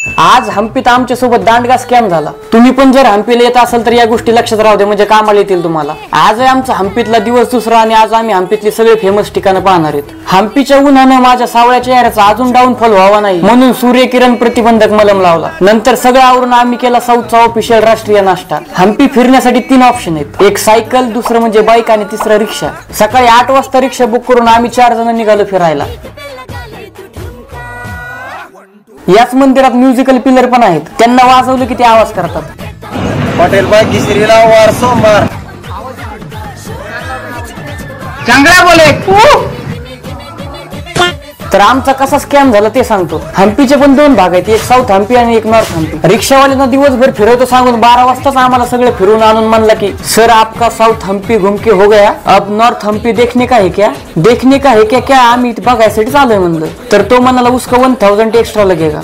आज हम्पीत आमच्या सोबत दांडगा स्कॅम झाला। तुम्ही पण जर हम्पीला येत असाल तर या गोष्टी लक्षात राहू दे, म्हणजे कामाला येतील तुम्हाला। आज आहे आमचा हम्पीतला दिवस दुसरा आणि आज आम्ही हम्पीतली सगळे फेमस ठिकाणं पाहणार आहेत। हम्पीच्या उन्हानं माझ्या सावळ्या चेहऱ्याचा अजून डाऊनफॉल व्हावा नाही म्हणून सूर्यकिरण प्रतिबंधक मलम लावला। नंतर सगळं आवरून आम्ही केला साऊथचा ऑफिशियल राष्ट्रीय नाश्ता। हम्पी फिरण्यासाठी 3 ऑप्शन आहेत, एक सायकल, दुसरं म्हणजे बाईक आणि तिसरं रिक्षा। सकाळी 8 वाजता रिक्षा बुक करून आम्ही 4 जण निघालो फिरायला। याच मंदिरात म्युझिकल पिलर पण आहेत, त्यांना वाजवलं की ते आवाज करतात। हॉटेल बाय किशोरीला वार सोमवार चांगला बोले। तर आमचा कसा स्कॅम झाला ते सांगतो। हम्पीचे पण 2 भाग आहेत, एक साऊथ हम्पी आणि एक नॉर्थ हम्पी। रिक्षावाल्यांना दिवसभर फिरवतो सांगून 12 वाजताच आम्हाला सगळे फिरून आणून म्हणला की सर आपका साऊथ हम्पी घूम के हो गया, अब नॉर्थ हम्पी देखने का है क्या? देखने का है क्या? आम्ही बघायसाठी चालूय म्हणलं। तर तो म्हणाला उसका 1000 एक्स्ट्रा लगेगा।